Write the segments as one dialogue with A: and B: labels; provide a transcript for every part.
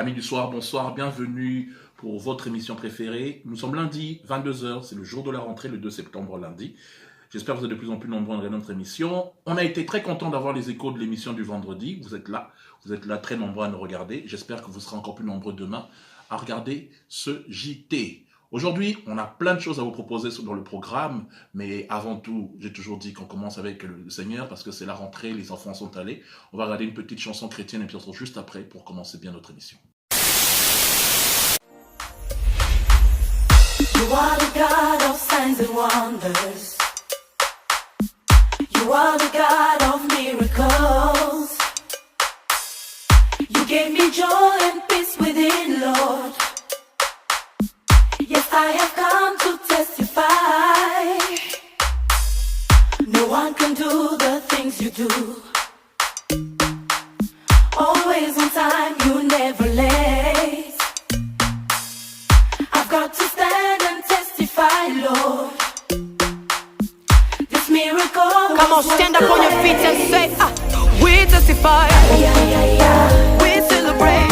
A: Amis du soir, bonsoir, bienvenue pour votre émission préférée. Nous sommes lundi, 22h, c'est le jour de la rentrée, le 2 septembre lundi. J'espère que vous êtes de plus en plus nombreux à regarder notre émission. On a été très contents d'avoir les échos de l'émission du vendredi. Vous êtes là très nombreux à nous regarder. J'espère que vous serez encore plus nombreux demain à regarder ce JT. Aujourd'hui, on a plein de choses à vous proposer dans le programme, mais avant tout, j'ai toujours dit qu'on commence avec le Seigneur parce que c'est la rentrée, les enfants sont allés. On va regarder une petite chanson chrétienne et puis on se retrouve juste après pour commencer bien notre émission.
B: You are the God of signs and wonders. You are the God of miracles. You gave me joy and peace within, Lord. Yes, I have come to testify. No one can do the things you do. Always on time, you never late. I've got to stand and testify, Lord. This miracle.
C: Come on, stand up on your feet and say, we testify. We celebrate.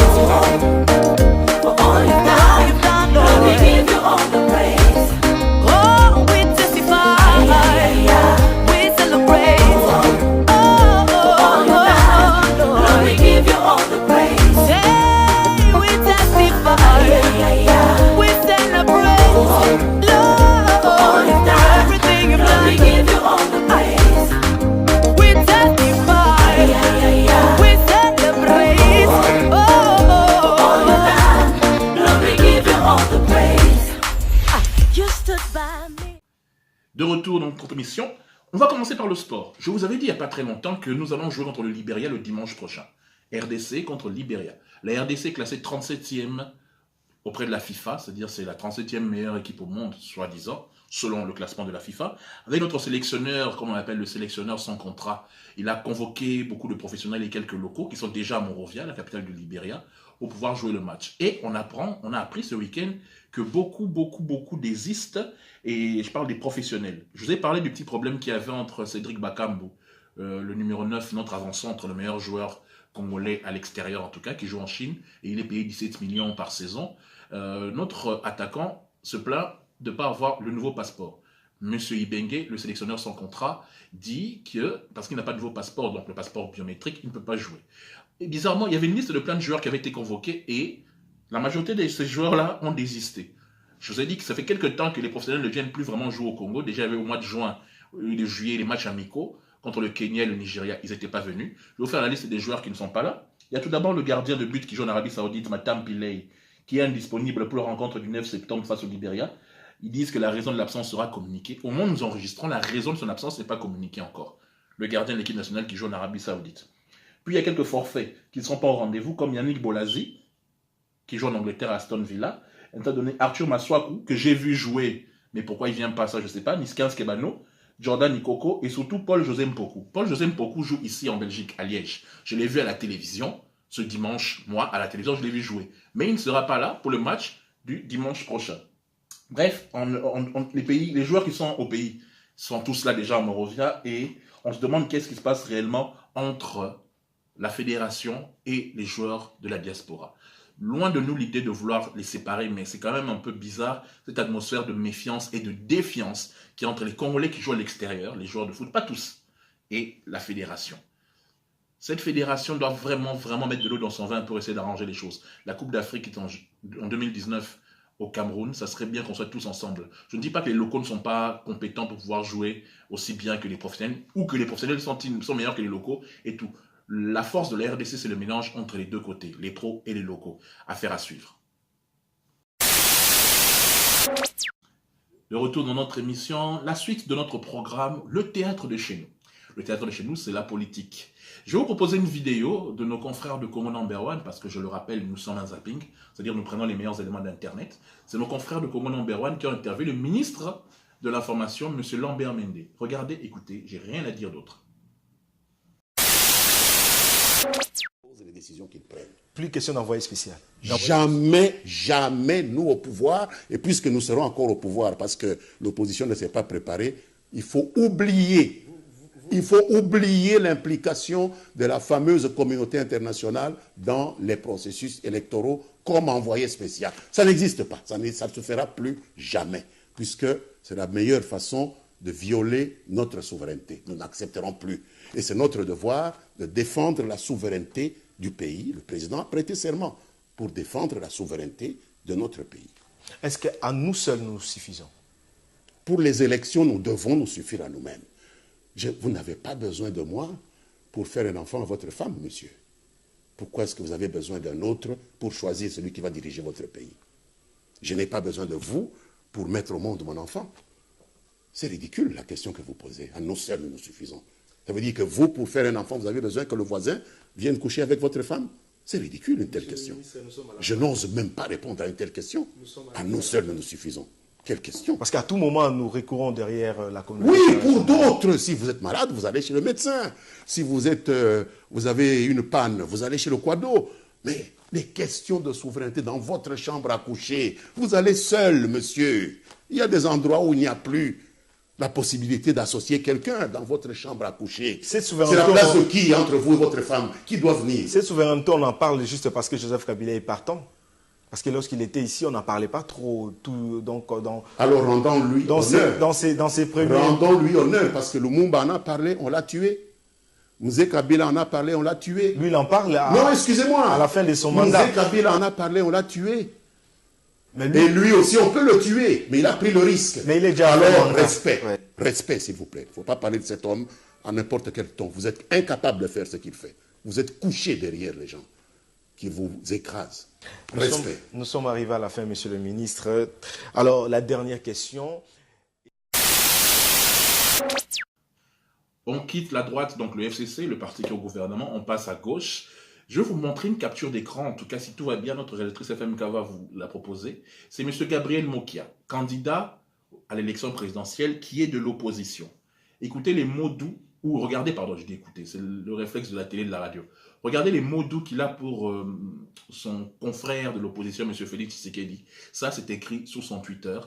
B: For all you've done, Lord, we give you all the praise.
C: Oh, we testify. We celebrate. Oh,
B: Lord, we give you all the praise.
C: hey, we testify. We celebrate. Lord, everything you've
B: Lord, we
C: done.
B: give you all the praise.
C: We testify. We celebrate.
B: Lord, we give you all the praise.
C: You stood by me.
A: De retour dans notre émission, on va commencer par le sport. Je vous avais dit il n'y a pas très longtemps que nous allons jouer contre le Libéria le dimanche prochain. RDC contre Libéria. La RDC est classée 37e auprès de la FIFA, c'est-à-dire c'est la 37e meilleure équipe au monde, soi-disant, selon le classement de la FIFA. Avec notre sélectionneur, comme on appelle le sélectionneur sans contrat, il a convoqué beaucoup de professionnels et quelques locaux qui sont déjà à Monrovia, la capitale du Libéria, pour pouvoir jouer le match. Et on a appris ce week-end que beaucoup désistent, et je parle des professionnels. Je vous ai parlé du petit problème qu'il y avait entre Cédric Bakambu, le numéro 9, notre avant-centre, le meilleur joueur congolais à l'extérieur en tout cas, qui joue en Chine, et il est payé 17 millions par saison. Notre attaquant se plaint de ne pas avoir le nouveau passeport. Monsieur Ibengue, le sélectionneur sans contrat, dit que, parce qu'il n'a pas de nouveau passeport, donc le passeport biométrique, il ne peut pas jouer. Et bizarrement, il y avait une liste de plein de joueurs qui avaient été convoqués et la majorité de ces joueurs-là ont désisté. Je vous ai dit que ça fait quelques temps que les professionnels ne viennent plus vraiment jouer au Congo. Déjà, il y avait au mois de juin, de juillet, les matchs amicaux contre le Kenya et le Nigeria, ils n'étaient pas venus. Je vais vous faire la liste des joueurs qui ne sont pas là. Il y a tout d'abord le gardien de but qui joue en Arabie Saoudite, Matam Pillay, qui est indisponible pour la rencontre du 9 septembre face au Libéria. Ils disent que la raison de l'absence sera communiquée. Au moment où nous enregistrons, la raison de son absence n'est pas communiquée encore. Le gardien de l'équipe nationale qui joue en Arabie Saoudite. Puis il y a quelques forfaits qui ne sont pas au rendez-vous, comme Yannick Bolazi, qui joue en Angleterre à Aston Villa. On t'a donné Arthur Maswaku, que j'ai vu jouer, mais pourquoi il ne vient pas, ça je ne sais pas, Niskans Kebano, Jordan Nikoko et surtout Paul-José Mpoku. Paul-José Mpoku joue ici en Belgique, à Liège. Je l'ai vu à la télévision, ce dimanche, moi, à la télévision, je l'ai vu jouer. Mais il ne sera pas là pour le match du dimanche prochain. Bref, les joueurs qui sont au pays sont tous là déjà en Monrovia et on se demande qu'est-ce qui se passe réellement entre la fédération et les joueurs de la diaspora. Loin de nous l'idée de vouloir les séparer, mais c'est quand même un peu bizarre, cette atmosphère de méfiance et de défiance qui est entre les Congolais qui jouent à l'extérieur, les joueurs de foot, pas tous, et la fédération. Cette fédération doit vraiment mettre de l'eau dans son vin pour essayer d'arranger les choses. La Coupe d'Afrique est en 2019 au Cameroun, ça serait bien qu'on soit tous ensemble. Je ne dis pas que les locaux ne sont pas compétents pour pouvoir jouer aussi bien que les professionnels, ou que les professionnels sont meilleurs que les locaux et tout. La force de la RDC, c'est le mélange entre les deux côtés, les pros et les locaux. Affaire à suivre. De retour dans notre émission, la suite de notre programme, le théâtre de chez nous. Le théâtre de chez nous, c'est la politique. Je vais vous proposer une vidéo de nos confrères de Congo Number One, parce que je le rappelle, nous sommes un zapping, c'est-à-dire nous prenons les meilleurs éléments d'Internet. C'est nos confrères de Congo Number One qui ont interviewé le ministre de l'Information, M. Lambert Mende. Regardez, écoutez, j'ai rien à dire d'autre.
D: Les décisions qu'ils prennent.
E: Plus question d'envoyé spécial.
D: Jamais nous au pouvoir, et puisque nous serons encore au pouvoir parce que l'opposition ne s'est pas préparée, il faut oublier Il faut oublier l'implication de la fameuse communauté internationale dans les processus électoraux comme envoyé spécial. Ça n'existe pas, ça ne se fera plus jamais, puisque c'est la meilleure façon de violer notre souveraineté. Nous n'accepterons plus. Et c'est notre devoir de défendre la souveraineté du pays. Le président a prêté serment pour défendre la souveraineté de notre pays.
E: Est-ce qu'à nous seuls, nous suffisons?
D: Pour les élections, nous devons nous suffire à nous-mêmes. Vous n'avez pas besoin de moi pour faire un enfant à votre femme, monsieur. Pourquoi est-ce que vous avez besoin d'un autre pour choisir celui qui va diriger votre pays? Je n'ai pas besoin de vous pour mettre au monde mon enfant. C'est ridicule la question que vous posez. À nous seuls, nous nous suffisons. Ça veut dire que vous, pour faire un enfant, vous avez besoin que le voisin vienne coucher avec votre femme? C'est ridicule une telle question. Je n'ose même pas répondre à une telle question. À nous seuls, nous nous suffisons. Quelle question?
E: Parce qu'à tout moment, nous recourons derrière la communauté.
D: Oui, pour d'autres. Si vous êtes malade, vous allez chez le médecin. Si vous avez une panne, vous allez chez le quado. Mais les questions de souveraineté dans votre chambre à coucher, vous allez seul, monsieur. Il y a des endroits où il n'y a plus la possibilité d'associer quelqu'un dans votre chambre à coucher. C'est la place de qui entre vous et votre femme? Qui doit venir?
E: Cette souveraineté, on en parle juste parce que Joseph Kabila est partant. Parce que lorsqu'il était ici, on n'en parlait pas trop.
D: Alors rendons-lui honneur.
E: Dans ses premiers...
D: Rendons-lui honneur, parce que Lumumba en a parlé, on l'a tué. Mzee Kabila en a parlé, on l'a tué.
E: Lui, il en parle
D: non, excusez-moi.
E: À la fin de son mandat.
D: Mzee Kabila en a parlé, on l'a tué.
E: Mais lui...
D: Et lui aussi, on peut le tuer, mais il a pris le risque.
E: Mais il est déjà
D: alors, respect. Ouais. Respect, s'il vous plaît. Il ne faut pas parler de cet homme à n'importe quel ton. Vous êtes incapable de faire ce qu'il fait. Vous êtes couché derrière les gens qui vous écrasent. Respect.
E: Nous sommes arrivés à la fin, monsieur le ministre. Alors, la dernière question.
A: On quitte la droite, donc le FCC, le parti qui est au gouvernement, on passe à gauche. Je vais vous montrer une capture d'écran, en tout cas si tout va bien, notre rédactrice FMK va vous la proposer. C'est M. Gabriel Mokia, candidat à l'élection présidentielle qui est de l'opposition. Écoutez les mots doux, ou regardez, pardon, je dis écoutez, c'est le réflexe de la télé et de la radio. Regardez les mots doux qu'il a pour son confrère de l'opposition, M. Félix Tshisekedi. Ça, c'est écrit sur son Twitter.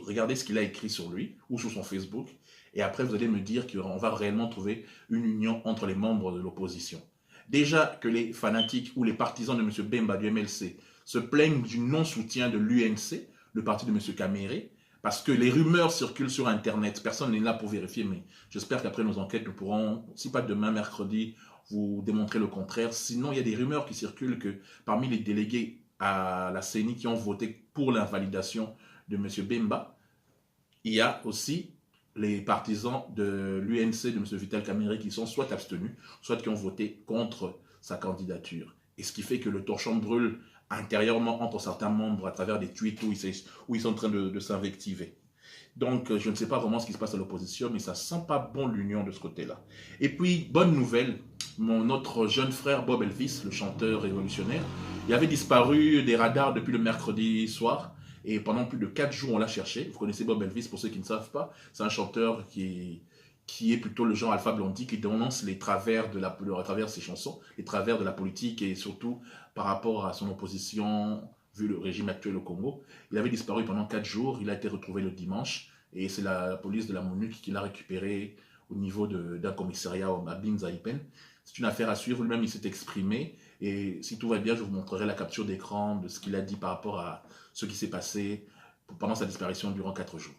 A: Regardez ce qu'il a écrit sur lui, ou sur son Facebook. Et après, vous allez me dire qu'on va réellement trouver une union entre les membres de l'opposition. Déjà que les fanatiques ou les partisans de M. Bemba du MLC se plaignent du non-soutien de l'UNC, le parti de M. Kamere, parce que les rumeurs circulent sur Internet. Personne n'est là pour vérifier, mais j'espère qu'après nos enquêtes, nous pourrons, si pas demain, mercredi, vous démontrer le contraire. Sinon, il y a des rumeurs qui circulent que parmi les délégués à la CENI qui ont voté pour l'invalidation de M. Bemba, il y a aussi les partisans de l'UNC de M. Vital Kamerhe qui sont soit abstenus, soit qui ont voté contre sa candidature. Et ce qui fait que le torchon brûle intérieurement entre certains membres à travers des tweets où ils sont en train de s'invectiver. Donc, je ne sais pas vraiment ce qui se passe à l'opposition, mais ça ne sent pas bon l'union de ce côté-là. Et puis, bonne nouvelle, notre jeune frère Bob Elvis, le chanteur révolutionnaire, il avait disparu des radars depuis le mercredi soir. Et pendant plus de 4 jours, on l'a cherché. Vous connaissez Bob Elvis, pour ceux qui ne savent pas. C'est un chanteur qui est plutôt le genre Alpha Blondy, qui dénonce les travers à travers ses chansons, les travers de la politique et surtout par rapport à son opposition, vu le régime actuel au Congo. Il avait disparu pendant 4 jours. Il a été retrouvé le dimanche. Et c'est la police de la MONUC qui l'a récupéré au niveau d'un commissariat à Binza-Ipen. C'est une affaire à suivre. Lui-même, il s'est exprimé. Et si tout va bien, je vous montrerai la capture d'écran de ce qu'il a dit par rapport à ce qui s'est passé pendant sa disparition durant 4 jours.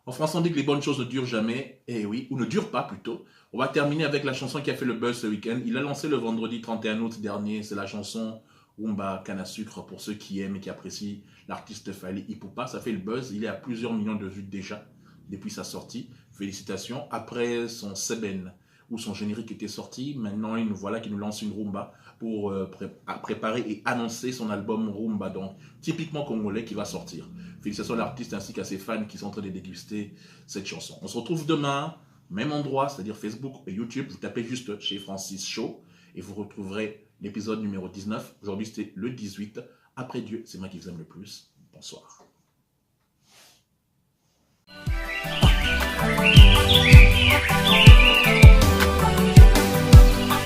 A: En France, on dit que les bonnes choses ne durent jamais, et oui, ou ne durent pas plutôt. On va terminer avec la chanson qui a fait le buzz ce week-end. Il a lancé le vendredi 31 août dernier, c'est la chanson Rumba Canne à Sucre pour ceux qui aiment et qui apprécient l'artiste Fally Ipupa. Ça fait le buzz, il est à plusieurs millions de vues déjà depuis sa sortie. Félicitations. Après son Seben, où son générique était sorti, maintenant il nous voilà qui nous lance une rumba pour préparer et annoncer son album Rumba, donc typiquement congolais qui va sortir. Félicitations à l'artiste ainsi qu'à ses fans qui sont en train de déguster cette chanson. On se retrouve demain, même endroit, c'est-à-dire Facebook et YouTube. Vous tapez juste chez Francis Show et vous retrouverez l'épisode numéro 19. Aujourd'hui c'était le 18. Après Dieu, c'est moi qui vous aime le plus. Bonsoir.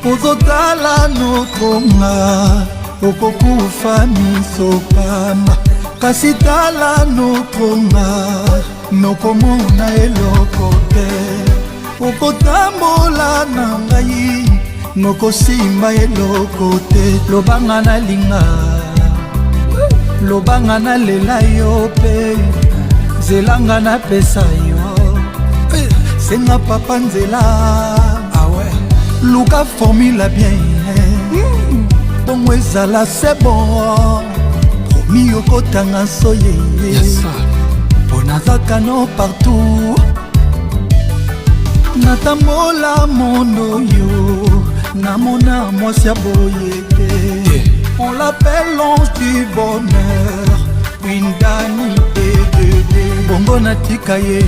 F: Uzotala nokonga okokufa misopama kasi tala nokonga nokomona eloko te okotambola na ngai nokosimba eloko te lobanga nalinga lobanga nalela yo pe nzelanga napesa yo senga papa nzela luka formula bien bongo ezala c'est bon promis okotanga soye mpo nazaka no partout natambola mondo yo namona mwasi ya boyeke on l'appelle l'ange du bonheur une dani et bongo natika ye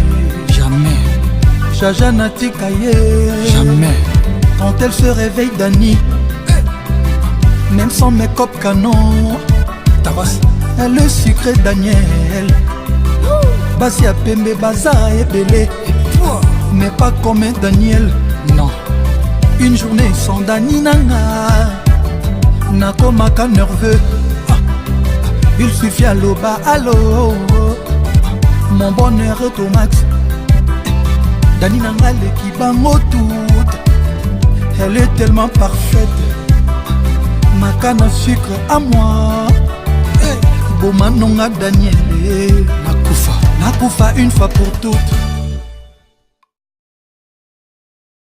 F: jamais jaja natika ye jamais quand elle se réveille Dani même sans make-up canon elle est sucrée Daniel basi ya pembe baza ebele mais pas comme Daniel non une journée sans Dani nanga nakomaka nerveux il suffit à loba allo mon bonheur automate Dani nanga leki bango toute elle est tellement parfaite ma canne à sucre à moi Bomanonga Daniel nakufa une fois pour toutes